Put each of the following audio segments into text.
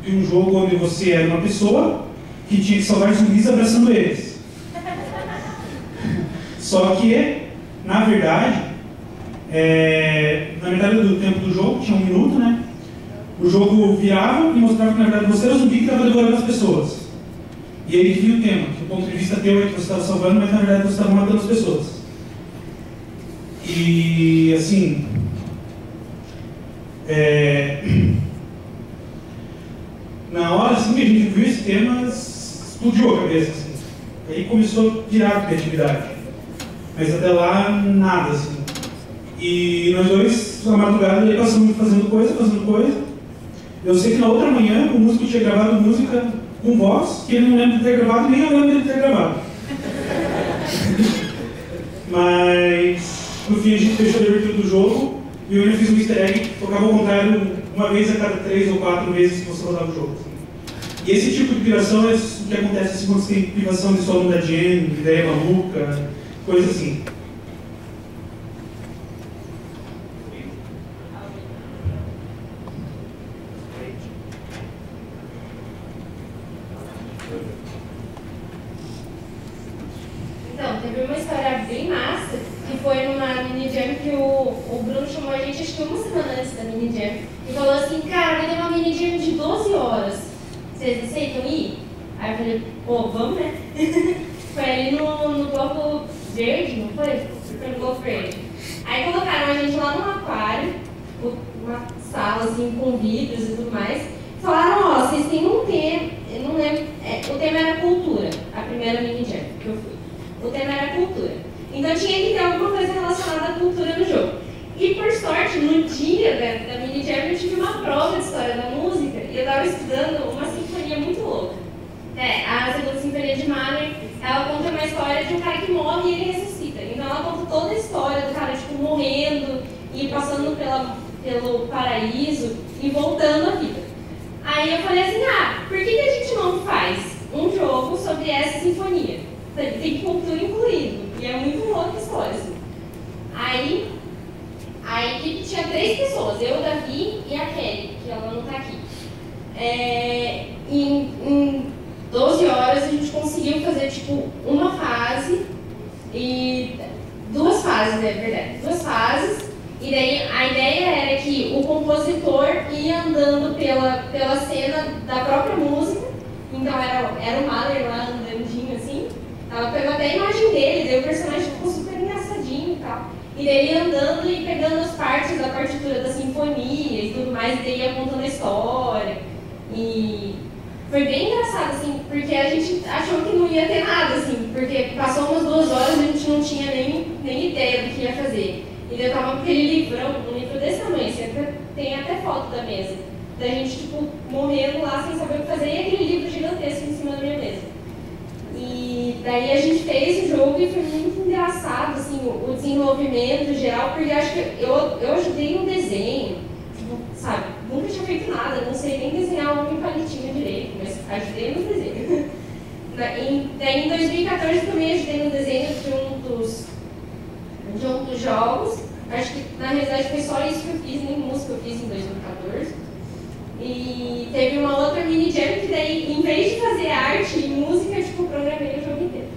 de um jogo onde você era uma pessoa que tinha que salvar zumbis abraçando eles. Só que, na verdade, do tempo do jogo, tinha 1 minuto, né? O jogo virava e mostrava que, na verdade, você era o zumbi que estava devorando as pessoas. E aí vinha o tema, que do ponto de vista teu é que você estava salvando, mas na verdade você estava matando as pessoas. E, assim... na hora assim, que a gente viu esse tema, explodiu a cabeça. Assim. Aí começou a virar a criatividade. Mas até lá, nada. Assim. E nós dois, na madrugada, aí passamos fazendo coisa. Eu sei que na outra manhã o músico tinha gravado música com voz, que ele não lembra de ter gravado, nem eu lembro dele ter gravado. Mas, no fim, a gente fechou a abertura do jogo e eu ainda fiz um easter egg que tocava ao contrário uma vez a cada 3 ou 4 vezes que você rodava o jogo. Assim. E esse tipo de privação é o que acontece assim, quando você tem privação de solo da Jam, ideia maluca, coisa assim. Então, teve uma história bem massa, que foi numa mini jam que o Bruno chamou a gente, acho que uma semana antes da mini jam, e falou assim, cara, vai ter uma mini jam de 12 horas, vocês aceitam ir? Aí eu falei, pô, vamos, né? Foi ali no Globo Verde, não foi? Foi no Globo Verde. Aí colocaram a gente lá no aquário, uma sala assim com vidros e tudo mais, falaram, ó, vocês têm um tema, eu não lembro, o tema era cultura, a primeira mini jam que eu fui. O tema era cultura. Então tinha que ter alguma coisa relacionada à cultura no jogo. E por sorte, no dia da mini jam, eu tive uma prova de história da música e eu estava estudando uma sinfonia muito louca. A segunda sinfonia de Mahler, ela conta uma história de um cara que morre e ele ressuscita. Então ela conta toda a história do cara tipo, morrendo e passando pelo paraíso e voltando à vida. Aí eu falei assim, por que a gente não faz um jogo sobre essa sinfonia? Tem cultura incluído, e é muito louca a história, assim. Aí, a equipe tinha 3 pessoas, eu, o Davi e a Kelly, que ela não tá aqui. Em 12 horas a gente conseguiu fazer, tipo, uma fase, e 2 fases, é verdade, 2 fases, e daí a ideia era que o compositor ia andando pela cena da própria música, então era o Mahler lá andandinho, assim. Ela pegou até a imagem dele, daí o personagem ficou super engraçadinho e tal. E daí ele andando e pegando as partes da partitura da sinfonia e tudo mais, e daí ia contando a história. E foi bem engraçado, assim, porque a gente achou que não ia ter nada, assim, porque passou umas 2 horas e a gente não tinha nem ideia do que ia fazer. E daí eu tava com aquele livrão, um livro desse tamanho, tem até foto da mesa. Da gente, tipo, morrendo lá sem saber o que fazer, e aquele livro gigantesco em cima da minha mesa. E daí a gente fez o jogo e foi muito engraçado, assim, o desenvolvimento geral, porque acho que eu ajudei no desenho, tipo, sabe, nunca tinha feito nada, não sei nem desenhar um homem palitinho direito, mas ajudei no desenho. Daí em 2014 também ajudei no desenho de um dos jogos, acho que na realidade foi só isso que eu fiz, nem música eu fiz em 2014. E teve uma outra mini jam que daí, em vez de fazer arte e música, tipo, programei o jogo inteiro.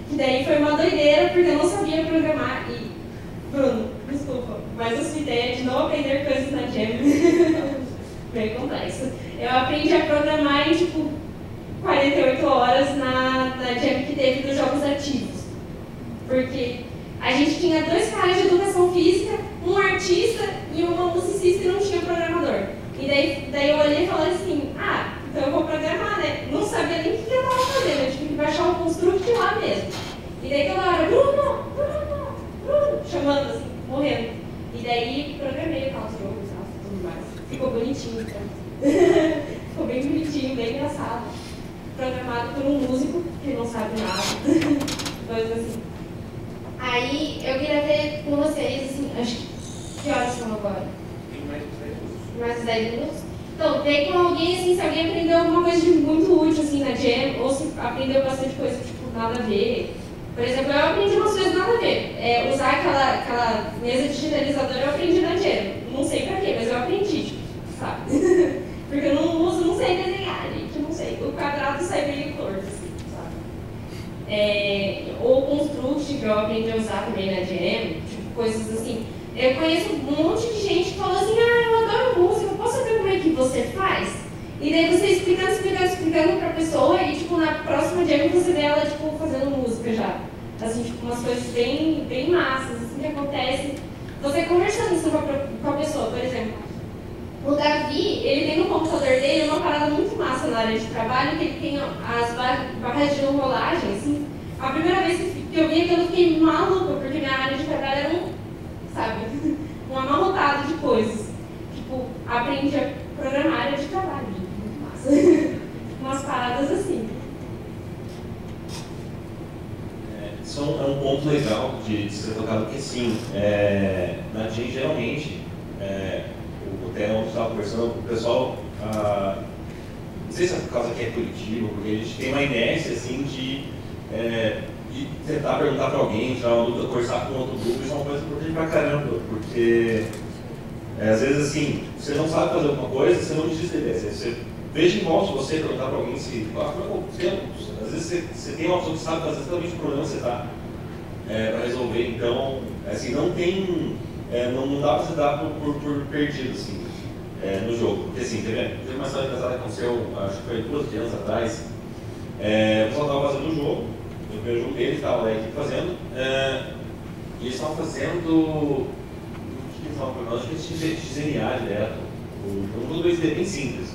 Que daí foi uma doideira, porque eu não sabia programar. E, Bruno, desculpa, mas a sua ideia de não aprender coisas na jam bem complexo. Eu aprendi a programar em, tipo, 48 horas na jam que teve dos jogos ativos. Porque a gente tinha 2 caras de educação física, um artista e uma musicista e não tinha programador. E daí eu olhei e falei assim, então eu vou programar, né? Não sabia nem o que eu estava fazendo, eu tive que baixar um construct lá mesmo. E daí toda hora, Bruno, chamando assim, morrendo. E daí programei o jogo e tudo mais. Ficou bonitinho, então. Ficou bem bonitinho, bem engraçado. Programado por um músico que não sabe nada. Coisas assim. Aí eu queria ver com vocês, assim, acho que horas são agora? Mais de 10 minutos? Então, ver com alguém, assim, se alguém aprendeu alguma coisa de muito útil, assim, na jam, ou se aprendeu bastante coisa, tipo, nada a ver. Por exemplo, eu aprendi umas coisas nada a ver. Usar aquela mesa digitalizadora eu aprendi na jam. Não sei pra quê, mas eu aprendi, tipo, sabe? ou Construct, que eu aprendi a usar também na Jam, tipo, coisas assim. Eu conheço um monte de gente que fala assim, eu adoro música, eu posso saber como é que você faz? E daí você explicando pra pessoa e, tipo, na próxima Jam você vê ela, tipo, fazendo música já. Assim, tipo, umas coisas bem, bem massas, assim, que acontecem. Você conversando assim com a pessoa, por exemplo. O Davi, ele tem no computador dele uma parada muito massa na área de trabalho, que ele tem as barras de rolagem, assim. A primeira vez que eu vi aquilo, eu fiquei maluca, porque minha área de trabalho era um amarrotado de coisas. Tipo, aprendi a programar a área de trabalho, muito massa. Umas paradas assim. Isso é um ponto legal de ser tocado, porque sim, na gente geralmente, até onde estava conversando, o pessoal, não sei se é por causa que é coletivo, porque a gente tem uma inércia assim de tentar perguntar para alguém, tirar uma dúvida, conversar com outro grupo. Isso é uma coisa importante pra caramba, porque às vezes assim, você não sabe fazer alguma coisa, você não desiste da ideia. Você veja em volta você perguntar para alguém se, às vezes você tem uma pessoa que sabe fazer exatamente o problema que você está para resolver. Então, assim, não tem, não dá para você dar por perdido assim, no jogo. Porque assim, teve uma história engraçada que aconteceu, acho que foi 2 anos atrás. O pessoal estava fazendo um jogo, o primeiro jogo dele estava a equipe fazendo, e eles estavam fazendo, acho que eles tinham XNA direto, um jogo 2D bem simples.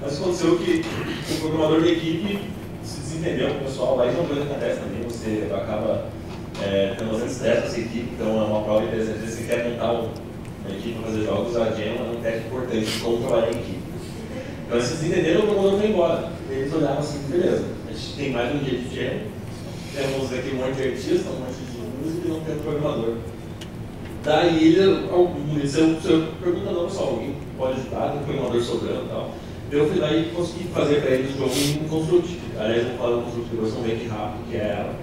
Mas aconteceu que o programador da equipe se desentendeu com o pessoal lá, e uma coisa acontece também, você acaba tendo bastante estresse com essa equipe, então é uma prova interessante. Às vezes você quer montar uma equipe para fazer jogos, a Jam é um teste importante de como trabalhar em equipe. Então eles se desentenderam, o programador foi embora. Eles olharam assim, beleza, a gente tem mais um dia de Jam, temos aqui um monte de artista, um monte de música e não temos programador. Daí ele pergunta, não, pessoal, alguém pode ajudar, tem um programador sobrando e tal. Eu fui lá e consegui fazer para eles o jogo em Construct. Aliás, eu vou falar do Construct, depois vão ver que rápido que é ela.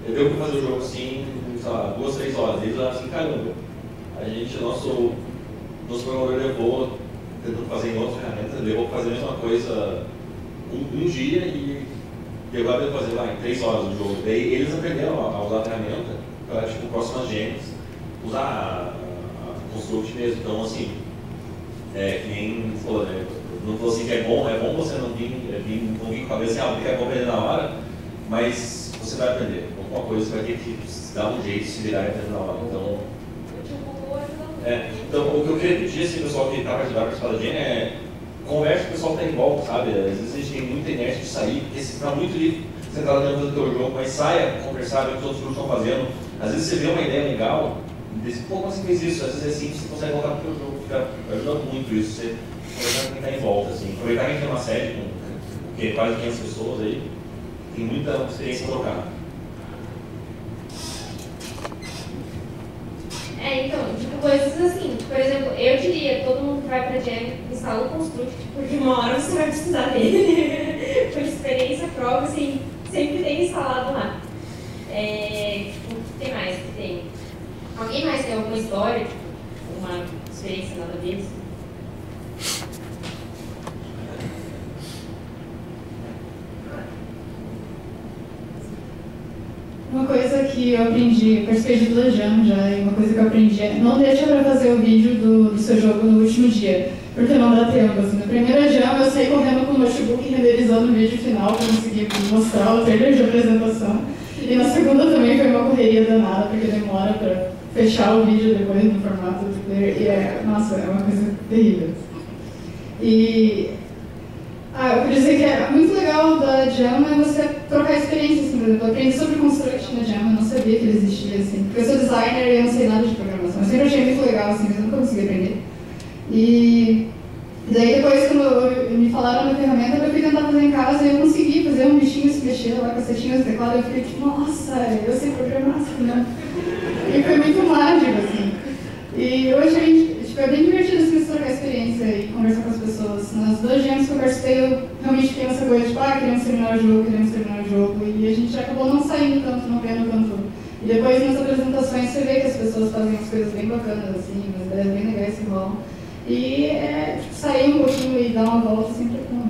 Eu deu para fazer o jogo assim, sei lá, 2, 3 horas. Eles falaram assim, caramba, a gente, nosso programador levou, tentando fazer em outra ferramenta, levou para fazer a mesma coisa um dia e agora deu para fazer lá em 3 horas o jogo. Daí eles aprenderam a usar a ferramenta para, tipo, próximas gems, usar a Construct mesmo. Então, assim, que nem falou, né? Não falou assim que é bom você não vir com a cabeça porque é bom aprender na hora, mas você vai aprender. Alguma coisa você vai ter que dar um jeito de se virar e aprender na hora. Então, o que eu queria pedir assim, pessoal que está para ajudar a participar da Jam conversa com o pessoal que está em volta, sabe? Às vezes a gente tem muita inércia de sair, porque você está muito livre sentado dentro do teu jogo, mas saia conversar, ver o que os outros grupos estão fazendo. Às vezes você vê uma ideia legal e diz, pô, como você fez isso? Às vezes é simples, você consegue voltar para o teu jogo, fica ajudando muito isso. Você conversar com quem está em volta, assim. Aproveitar que a gente tem uma sede com quase 500 pessoas aí, tem muita experiência para trocar. Então, tipo, coisas assim. Por exemplo, eu diria, todo mundo que vai pra Jam, instala o Construct, porque uma hora você vai precisar dele. Por experiência própria, assim, sempre tem instalado lá. Tipo, o que tem mais que tem? Alguém mais tem alguma história, tipo, uma experiência nada a ver, assim? Uma coisa que eu aprendi, participei de toda a Jam já, e uma coisa que eu aprendi é não deixa para fazer o vídeo do seu jogo no último dia, porque não dá tempo. Assim, na primeira Jam eu saí correndo com o notebook renderizando o vídeo final para conseguir mostrar o trailer de apresentação. E na segunda também foi uma correria danada, porque demora para fechar o vídeo depois no formato do player, e nossa, é uma coisa terrível. E eu queria dizer que é muito legal da Jam é você trocar experiências, assim, por exemplo, eu aprendi sobre Construct na Jam, eu não sabia que ele existia, assim, porque eu sou designer e eu não sei nada de programação, eu sempre achei muito legal, assim, mas eu nunca consegui aprender. E daí depois, quando me falaram da ferramenta, eu fui tentar fazer em casa e eu consegui fazer um bichinho se mexer lá, cacetinho no teclado, eu fiquei tipo, nossa, eu sei programar, assim, né? E foi muito mágico, assim. E eu achei, tipo, é bem divertido assim, trocar experiência e conversar com as pessoas. Nas 2 Jams que eu participei, eu realmente fiquei nessa coisa, tipo, queremos terminar o jogo, e a gente acabou não saindo tanto, não vendo tanto. E depois nas apresentações você vê que as pessoas fazem umas coisas bem bacanas, assim, umas ideias bem legais que rolam. E tipo, sair um pouquinho e dar uma volta sempre é bom.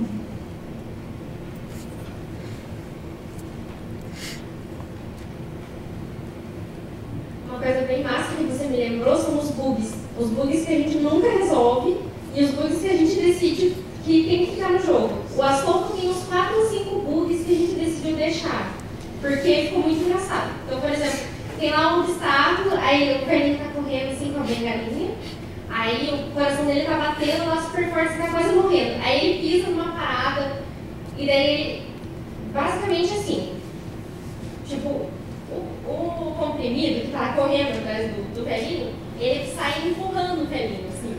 decide que tem que ficar no jogo. O Astolfo tem uns 4 ou 5 bugs que a gente decidiu deixar, porque ficou muito engraçado. Então, por exemplo, tem lá um obstáculo, aí o Carlinho tá correndo assim com a bengalinha, aí o coração dele tá batendo lá super forte, tá quase morrendo. Aí ele pisa numa parada, e daí, basicamente assim, tipo, o comprimido que tá correndo atrás do velhinho, ele sai empurrando o velhinho, assim.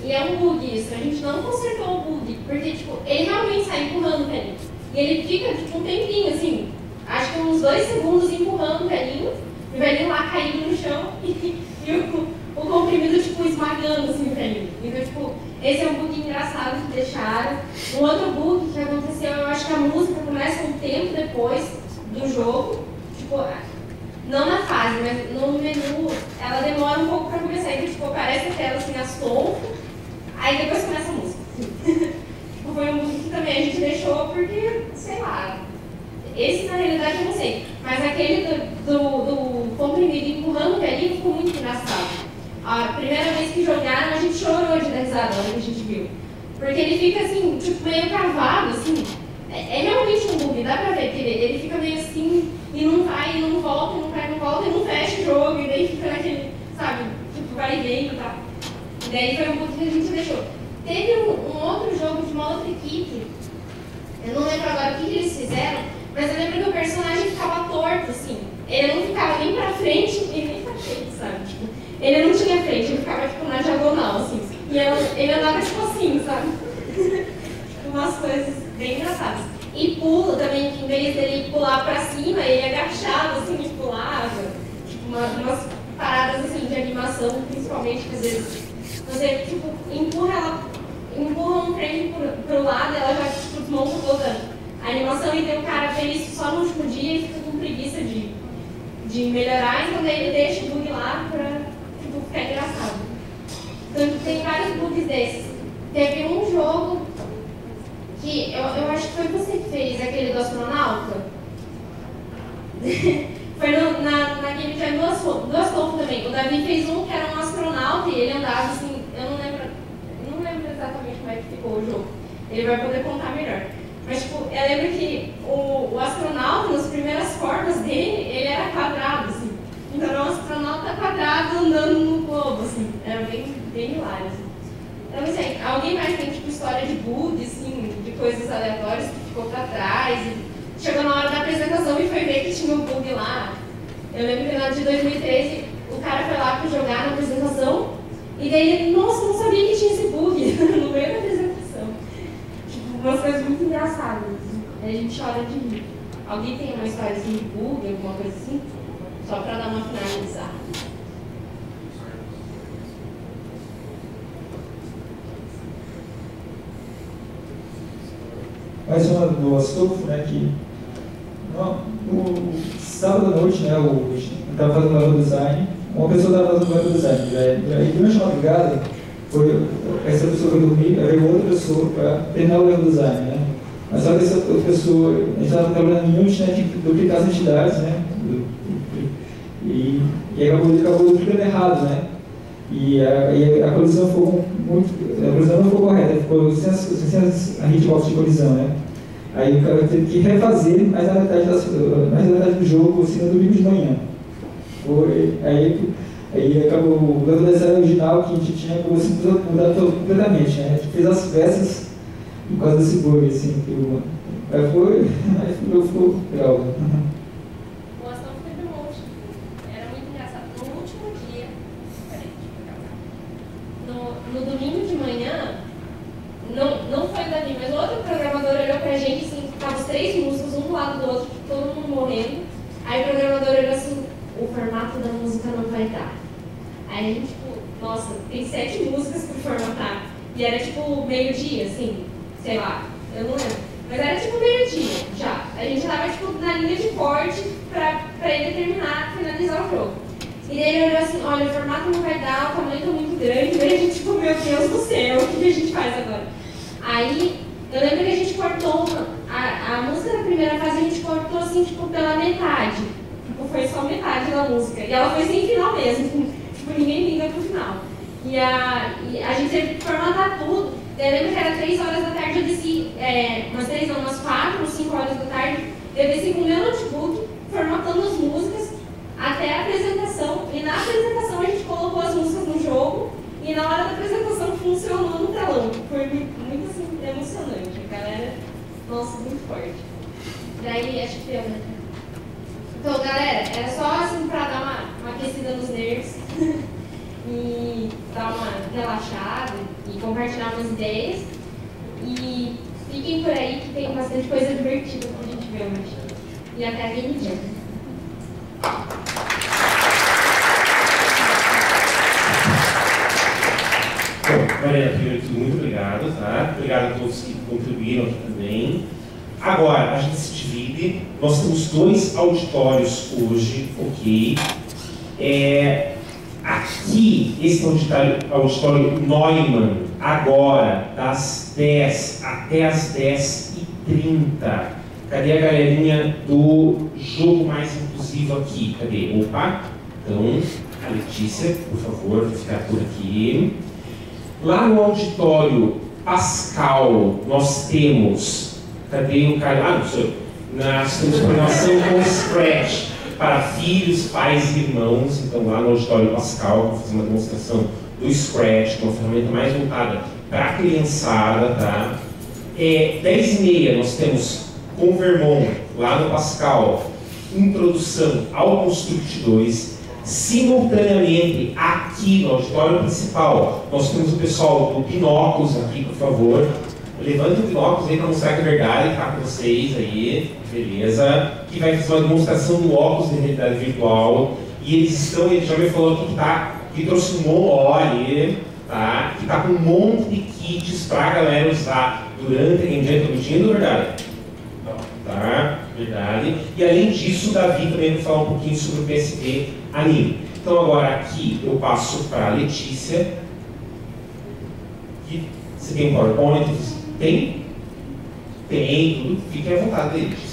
E é um bug isso, a gente não consertou o bug, porque, tipo, ele realmente sai empurrando o velhinho. E ele fica, tipo, um tempinho, assim, acho que uns 2 segundos empurrando o velhinho lá caído no chão e o comprimido, tipo, esmagando, assim, o velhinho. Então, tipo, esse é um bug engraçado que deixaram. Um outro bug que aconteceu, eu acho que a música começa um tempo depois do jogo, tipo, não na fase, mas no menu, ela demora um pouco pra começar. Então, tipo, aparece a tela assim, Astolfo, aí depois começa a música. Tipo, foi um bug que também a gente deixou porque, sei lá, esse na realidade eu não sei, mas aquele do comprimido empurrando o velhinho ficou muito engraçado. A primeira vez que jogaram, a gente chorou de dar risada na hora que a gente viu. Porque ele fica assim, tipo, meio cavado, assim. É realmente um bug, dá pra ver que ele fica meio assim, e não vai, e não volta, e não vai, e não volta, e não fecha o jogo, e daí fica naquele, sabe, tipo, vai e vem e tal. E daí foi um bug que a gente deixou. Teve um outro jogo de uma outra equipe, eu não lembro agora o que eles fizeram, mas eu lembro que o personagem ficava torto, assim. Ele não ficava nem pra frente e nem pra frente, sabe? Tipo, ele não tinha frente, ele ficava tipo na diagonal, assim. E ele andava tipo assim, sabe? Umas coisas bem engraçadas. E pula também, que em vez dele pular pra cima, ele agachado, assim, e pulava. Tipo, umas paradas assim de animação, principalmente, que às vezes você tipo, empurra um frame pro lado, ela já tipo, desmonta toda a animação, e daí o cara vê isso só no último dia e fica com preguiça de melhorar, então daí ele deixa o bug lá pra tipo, ficar engraçado. Então tem vários bugs desses. Teve um jogo que eu acho que foi você que fez, aquele do astronauta. Foi naquele que é do Astolfo também. O Davi fez um que era um astronauta e ele andava assim, eu não lembro exatamente como é que ficou o jogo. Ele vai poder contar melhor. Mas tipo, eu lembro que o astronauta, nas primeiras formas dele, ele era quadrado, assim. Então era um astronauta quadrado andando no globo, assim. Era bem hilário, assim. Eu não sei, alguém mais tem tipo história de bug, assim, de coisas aleatórias que ficou pra trás e chegou na hora da apresentação e foi ver que tinha um bug lá. Eu lembro que na de 2013 o cara foi lá pra jogar na apresentação e daí ele, nossa, não sabia que tinha esse bug no meio da apresentação. Tipo, umas coisas muito engraçadas. Aí a gente chora de rir. Alguém tem uma história assim de bug, alguma coisa assim? Só pra dar uma finalizada. Mais uma do Astolfo, né, que no sábado à noite, né, eu estava fazendo level design, uma pessoa estava fazendo level design, e durante a madrugada, essa pessoa foi dormir, aí veio outra pessoa para terminar o level design, né, mas só que essa pessoa, a gente estava trabalhando em Unity, né, tinha que duplicar as entidades, né, e acabou duplicando errado, né, e a colisão ficou a colisão não ficou correta, ficou sem a hitbox de colisão, né? Aí o cara teve que refazer mais a metade do jogo, assim, no domingo de manhã. Aí acabou o level design original que a gente tinha mudado completamente, né? A gente fez as peças por causa desse bug, assim, aí ficou legal. No domingo de manhã, não foi o Davi, mas outro programador olhou pra gente, assim, tava os 3 músicos, um do lado do outro, todo mundo morrendo. Aí o programador olhou assim, o formato da música não vai dar. Aí a gente, tipo, nossa, tem 7 músicas pra formatar. E era tipo meio-dia, assim, sei lá, eu não lembro. Mas era tipo meio-dia já. A gente tava tipo na linha de corte pra ele finalizar o jogo. E daí ele olhou assim, olha, o formato não vai dar, o tamanho tá muito grande. E daí a gente, tipo, meu Deus do céu, o que a gente faz agora? Aí, eu lembro que a gente cortou, a música da primeira fase a gente cortou assim, tipo, pela metade. Tipo, foi só metade da música. E ela foi sem final mesmo, tipo, ninguém liga pro final. E a gente teve que formatar tudo. Eu lembro que era 3 horas da tarde, eu desci, umas 4 ou 5 horas da tarde, eu desci com o meu notebook, formatando as músicas, até a apresentação, e na apresentação a gente colocou as músicas no jogo, e na hora da apresentação funcionou no telão. Foi muito assim, emocionante, a galera, nossa, muito forte. Daí, acho que deu, né? Então, galera, era só assim pra dar uma aquecida nos nervos e dar uma relaxada e compartilhar umas ideias. E fiquem por aí que tem bastante coisa divertida pra gente ver hoje. E até a Game Jam. Bom, Mariana, primeiro de tudo, muito obrigado, tá? Obrigado a todos que contribuíram aqui também. Agora, a gente se divide, nós temos 2 auditórios hoje, ok? Aqui, esse auditório Neumann, agora, das 10 até as 10h30. Cadê a galerinha do Jogo Mais Inclusivo aqui? Cadê? Opa! Então, a Letícia, por favor, vai ficar por aqui. Lá no auditório Pascal, nós temos... Cadê o cara? Ah, não sei. Nós temos programação com Scratch para filhos, pais e irmãos. Então, lá no auditório Pascal, vou fazer uma demonstração do Scratch, uma ferramenta mais voltada para a criançada, tá? 10h30 nós temos com o Vermont, lá no Pascal, introdução ao Construct 2. Simultaneamente, aqui no auditório principal, nós temos o pessoal do Binóculos aqui, por favor. Levanta o binóculos aí para mostrar que é verdade, tá com vocês aí, beleza? Que vai fazer uma demonstração do óculos de realidade virtual. E ele já me falou aqui que trouxe um monte, tá? Que tá com um monte de kits para a galera usar durante a Game Jam. Tô mentindo, verdade? Tá, verdade. E além disso, o Davi também vai falar um pouquinho sobre o PSP Anime. Então agora aqui eu passo para a Letícia. Você tem um PowerPoint? Tem? Tem, tudo. Fique à vontade, Letícia.